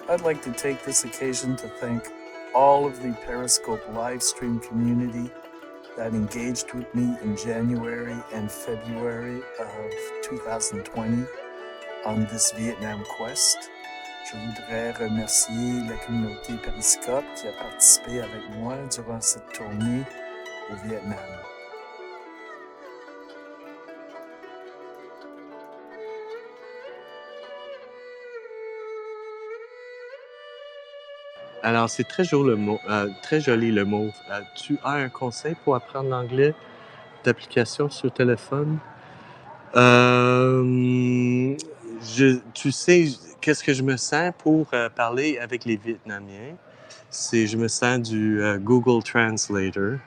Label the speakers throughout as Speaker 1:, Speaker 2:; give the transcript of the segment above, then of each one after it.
Speaker 1: I'd like to take this occasion to thank all of the Periscope live stream community that engaged with me in January and February of 2020 on this Vietnam quest. Je voudrais remercier la communauté Periscope qui a participé avec moi durant cette tournée au Vietnam.
Speaker 2: Alors, c'est très joli le mot. Tu as un conseil pour apprendre l'anglais d'application sur téléphone? Tu sais, qu'est-ce que je me sens pour parler avec les Vietnamiens? Je me sens du Google Translator.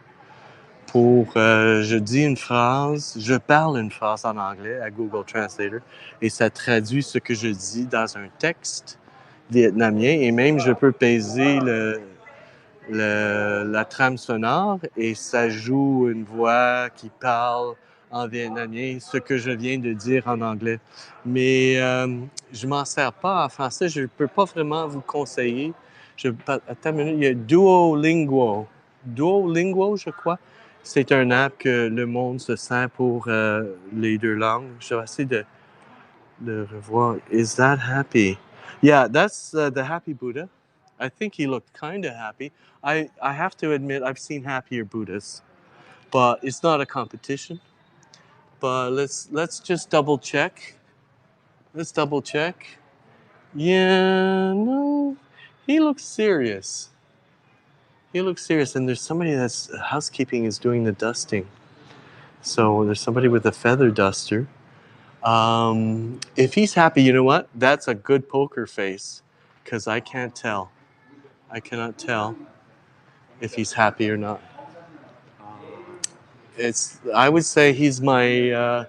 Speaker 2: Je dis une phrase, je parle une phrase en anglais à Google Translator et ça traduit ce que je dis dans un texte vietnamien et même je peux peser la trame sonore et ça joue une voix qui parle en vietnamien, ce que je viens de dire en anglais. Mais je m'en sers pas en français, je peux pas vraiment vous conseiller. Attends une minute, il y a Duolingo. Duolingo, je crois. C'est un app que le monde se sert pour les deux langues. Je vais essayer de revoir. Is that happy? Yeah, that's the happy Buddha. I think he looked kind of happy. I have to admit, I've seen happier Buddhas, but it's not a competition. But let's just double check. Let's double check. Yeah, no, he looks serious. He looks serious, and there's somebody that's housekeeping is doing the dusting. So there's somebody with a feather duster. If he's happy, you know what? That's a good poker face, because I can't tell. I cannot tell if he's happy or not. I would say he's a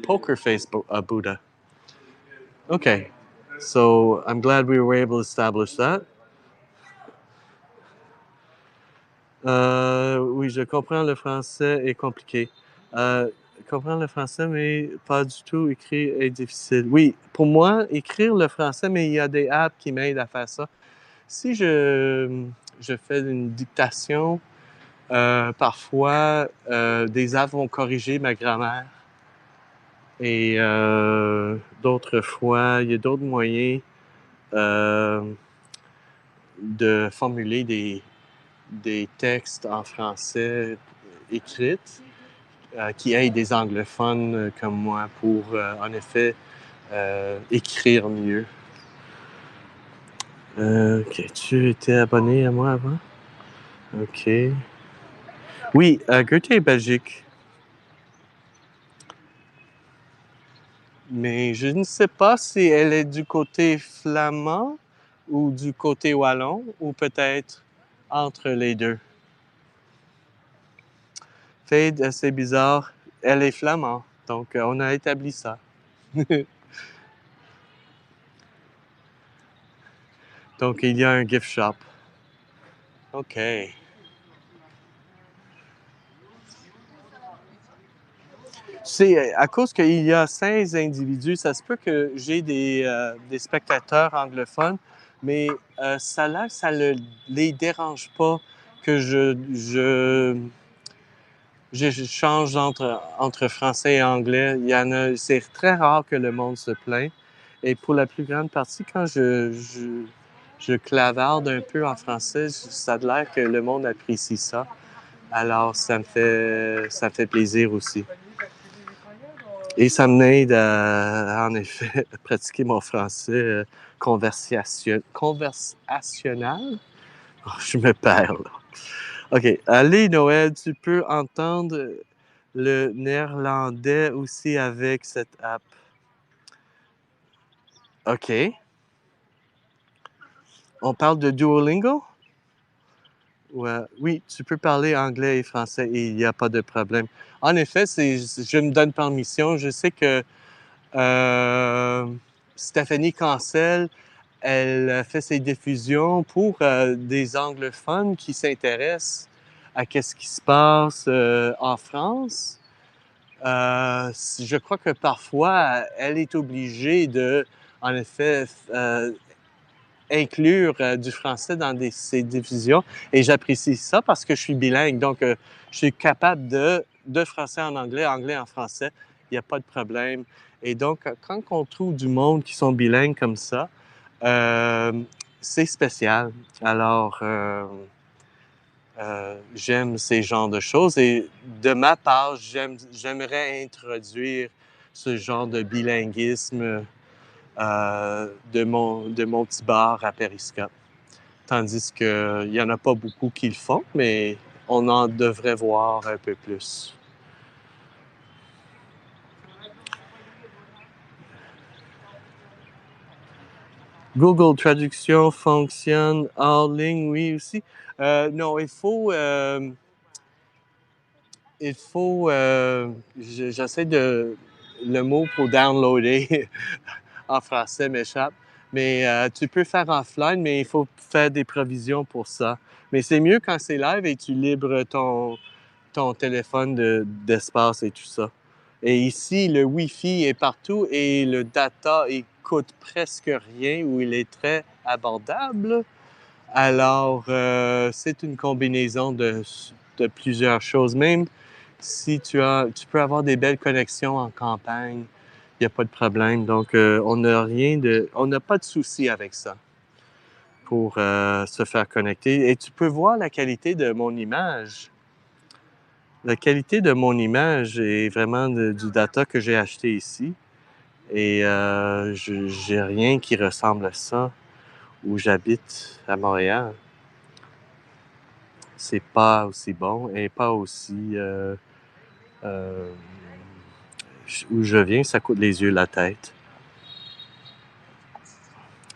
Speaker 2: poker face Buddha. Okay, so I'm glad we were able to establish that. Oui, je comprends le français est compliqué. Comprendre le français, mais pas du tout écrire est difficile. Oui, pour moi, écrire le français, mais il y a des apps qui m'aident à faire ça. Si je fais une dictation, parfois, des apps vont corriger ma grammaire. Et d'autres fois, il y a d'autres moyens de formuler des textes en français écrits qui aident des anglophones comme moi pour, en effet, écrire mieux. Ok, tu étais abonné à moi avant? Ok. Oui, Goethe est Belgique. Mais je ne sais pas si elle est du côté flamand ou du côté wallon, ou peut-être entre les deux. Fade, c'est bizarre. Elle est flamand, donc on a établi ça. Donc il y a un gift shop. OK. C'est à cause qu'il y a 16 individus, ça se peut que j'ai des spectateurs anglophones, mais ça ne les dérange pas que je change entre français et anglais. C'est très rare que le monde se plaint. Et pour la plus grande partie, quand je clavarde un peu en français, ça a l'air que le monde apprécie ça. Alors, ça me fait plaisir aussi. Et ça m'aide en effet, à pratiquer mon français conversationnel. Oh, je me perds, là. OK. Allez, Noël, tu peux entendre le néerlandais aussi avec cette app. OK. On parle de Duolingo? Ouais. Oui, tu peux parler anglais et français et il n'y a pas de problème. En effet, je me donne permission. Je sais que Stéphanie Cancel, elle fait ses diffusions pour des anglophones qui s'intéressent à ce qui se passe en France. Je crois que parfois, elle est obligée de, en effet, inclure du français dans ces diffusions. Et j'apprécie ça parce que je suis bilingue. Donc, je suis capable de français en anglais, anglais en français. Il n'y a pas de problème. Et donc, quand on trouve du monde qui sont bilingues comme ça, c'est spécial. Alors, j'aime ces genres de choses et de ma part, j'aimerais introduire ce genre de bilinguisme de mon petit bar à Périscope. Tandis qu'il n'y en a pas beaucoup qui le font, mais on en devrait voir un peu plus. Google Traduction fonctionne hors ligne, oui aussi. Non, j'essaie de, le mot pour downloader en français m'échappe, mais tu peux faire offline, mais il faut faire des provisions pour ça. Mais c'est mieux quand c'est live et tu libres ton téléphone d'espace et tout ça. Et ici, le Wi-Fi est partout et le data, il coûte presque rien ou il est très abordable. Alors, c'est une combinaison de plusieurs choses. Même si tu peux avoir des belles connexions en campagne, il n'y a pas de problème. Donc, on n'a pas de souci avec ça pour se faire connecter. Et tu peux voir la qualité de mon image. La qualité de mon image est vraiment du data que j'ai acheté ici. Et j'ai rien qui ressemble à ça où j'habite à Montréal. C'est pas aussi bon et pas aussi euh, où je viens, ça coûte les yeux, la tête.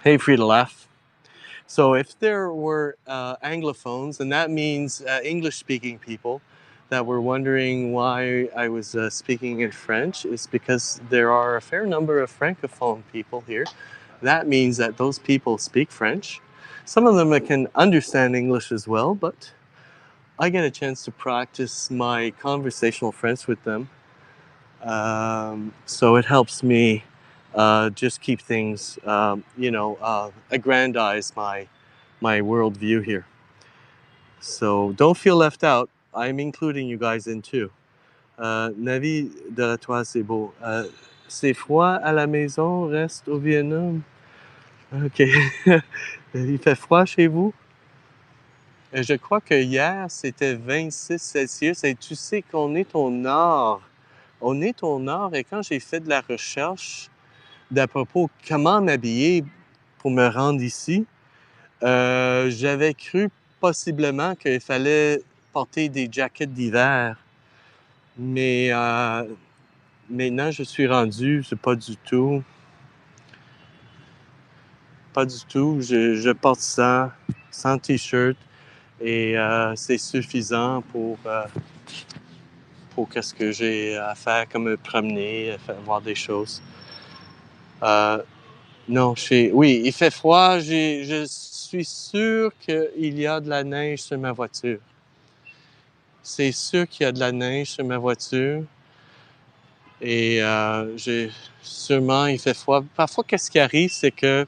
Speaker 2: Hey, free to laugh. So if there were Anglophones, and that means English-speaking people that were wondering why I was speaking in French, is because there are a fair number of Francophone people here. That means that those people speak French. Some of them can understand English as well, but I get a chance to practice my conversational French with them. So it helps me just keep things, aggrandize my worldview here. So don't feel left out. I'm including you guys in too. Navi de la Toile, c'est beau. C'est froid à la maison, reste au Vietnam. OK. Il fait froid chez vous? Je crois que hier, c'était 26 Celsius et tu sais qu'on est au nord. On est au nord et quand j'ai fait de la recherche d'à propos comment m'habiller pour me rendre ici, j'avais cru possiblement qu'il fallait porter des jackets d'hiver. Mais maintenant, je suis rendu, c'est pas du tout. Pas du tout. Je porte ça sans t-shirt et c'est suffisant pour qu'est-ce que j'ai à faire, comme me promener, voir des choses. Non, oui, il fait froid. Je suis sûr qu'il y a de la neige sur ma voiture. C'est sûr qu'il y a de la neige sur ma voiture. Et sûrement, il fait froid. Parfois, qu'est-ce qui arrive, c'est que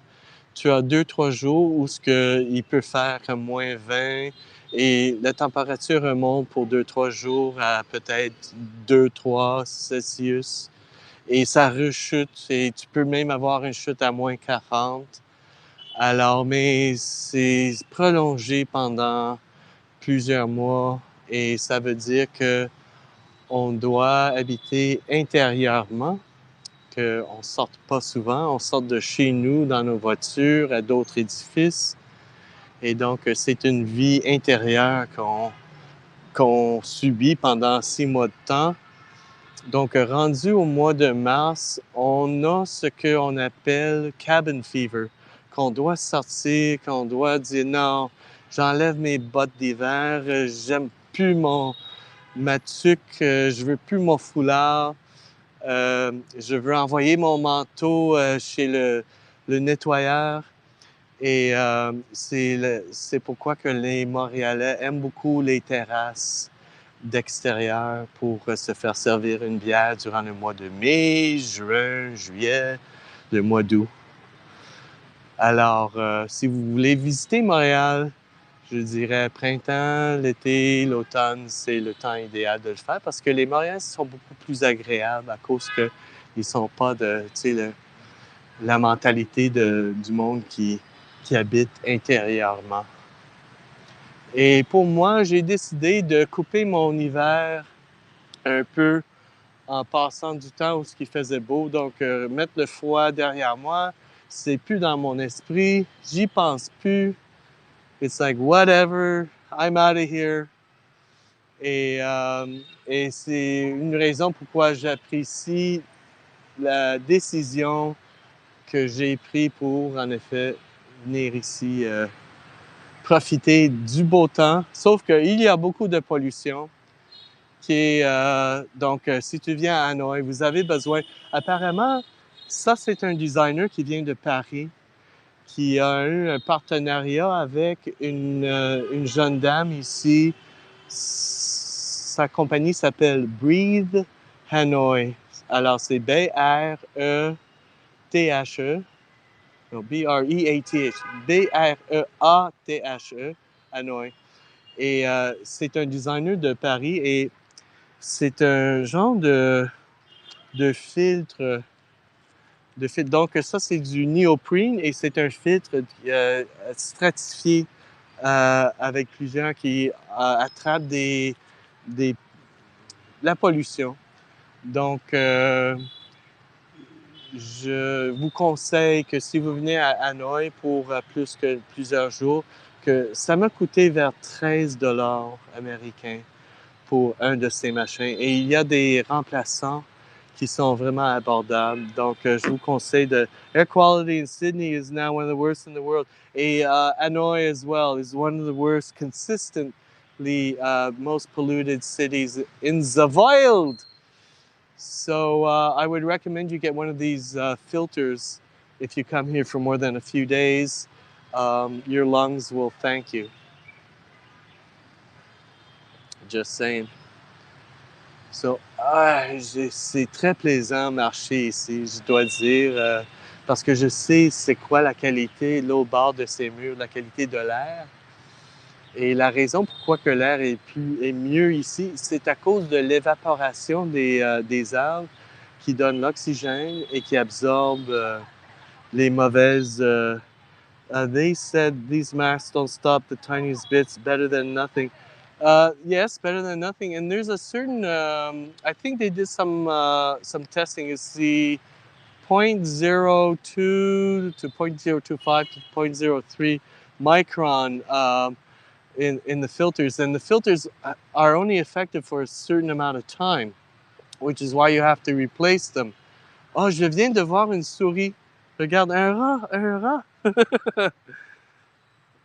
Speaker 2: tu as 2-3 jours où il peut faire comme moins 20 et la température remonte pour 2-3 jours à peut-être 2-3 Celsius. Et ça rechute et tu peux même avoir une chute à moins 40. Alors, mais c'est prolongé pendant plusieurs mois et ça veut dire que on doit habiter intérieurement, qu'on ne sorte pas souvent, on sort de chez nous dans nos voitures à d'autres édifices. Et donc, c'est une vie intérieure qu'on subit pendant 6 mois de temps. Donc, rendu au mois de mars, on a ce qu'on appelle cabin fever, qu'on doit sortir, qu'on doit dire non, j'enlève mes bottes d'hiver, j'aime plus ma tuque, je veux plus mon foulard, je veux envoyer mon manteau chez le nettoyeur. Et c'est pourquoi que les Montréalais aiment beaucoup les terrasses d'extérieur pour se faire servir une bière durant le mois de mai, juin, juillet, le mois d'août. Alors, si vous voulez visiter Montréal, je dirais printemps, l'été, l'automne, c'est le temps idéal de le faire parce que les Montréalais sont beaucoup plus agréables à cause qu'ils ne sont pas de, tu sais, la mentalité du monde qui habite intérieurement. Et pour moi, j'ai décidé de couper mon hiver un peu en passant du temps où il faisait beau. Donc, mettre le froid derrière moi, c'est plus dans mon esprit. J'y pense plus. It's like, whatever, I'm out of here. Et c'est une raison pourquoi j'apprécie la décision que j'ai prise pour, en effet, venir ici profiter du beau temps. Sauf qu'il y a beaucoup de pollution. Donc, si tu viens à Hanoï, vous avez besoin... Apparemment, ça, c'est un designer qui vient de Paris, qui a eu un partenariat avec une jeune dame ici. Sa compagnie s'appelle Breathe Hanoi. Alors, c'est B-R-E-T-H-E. Non, B-R-E-A-T-H. B-R-E-A-T-H-E, Hanoi. Et c'est un designer de Paris et c'est un genre de filtre. Donc, ça, c'est du néoprène et c'est un filtre stratifié avec plusieurs qui attrapent la pollution. Donc, je vous conseille que si vous venez à Hanoï pour plus que plusieurs jours, que ça m'a coûté vers 13 $ américains pour un de ces machins. Et il y a des remplaçants qui sont vraiment abordables. Donc, je vous conseille de... Air quality in Sydney is now one of the worst in the world. Et Hanoi as well is one of the worst consistently most polluted cities in the world. So I would recommend you get one of these filters if you come here for more than a few days. Your lungs will thank you. Just saying. So, c'est très plaisant marcher ici, je dois dire, parce que je sais c'est quoi la qualité, là, au bord de ces murs, la qualité de l'air. Et la raison pourquoi que l'air est mieux ici, c'est à cause de l'évaporation des arbres qui donnent l'oxygène et qui absorbent les mauvaises... they said these masks don't stop the tiniest bits, better than nothing. Yes, better than nothing. And there's a certain, I think they did some testing. It's the 0.02 to 0.025 to 0.03 micron in the filters. And the filters are only effective for a certain amount of time, which is why you have to replace them. Oh, je viens de voir une souris. Regarde, un rat.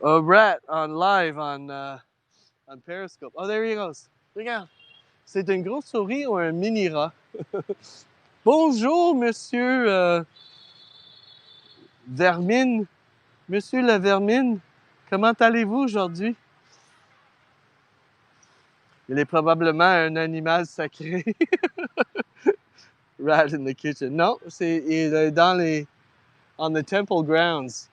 Speaker 2: A rat on live on Periscope. Oh, there he goes. Regarde. C'est une grosse souris ou un mini rat? Bonjour, monsieur Vermine. Monsieur la Vermine, comment allez-vous aujourd'hui? Il est probablement un animal sacré. Rat in the kitchen. Non, il est on the temple grounds.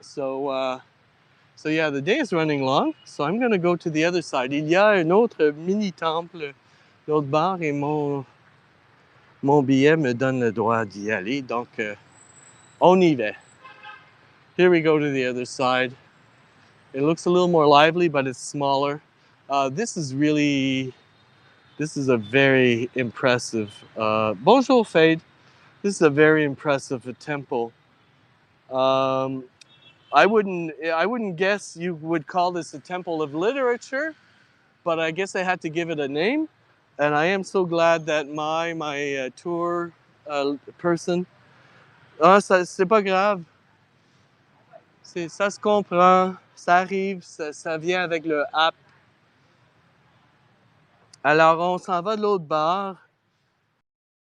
Speaker 2: So yeah, the day is running long, so I'm going to go to the other side. Il y a un autre mini temple l'autre bord et mon billet me donne le droit d'y aller, donc on y va. Here we go to the other side. It looks a little more lively, but it's smaller. This is a very impressive, bonjour Fade. This is a very impressive temple. I wouldn't guess you would call this a temple of literature, but I guess I had to give it a name. And I am so glad that my tour person... Ah, c'est pas grave. Ça se comprend, ça arrive, ça vient avec le app. Alors, on s'en va de l'autre bord.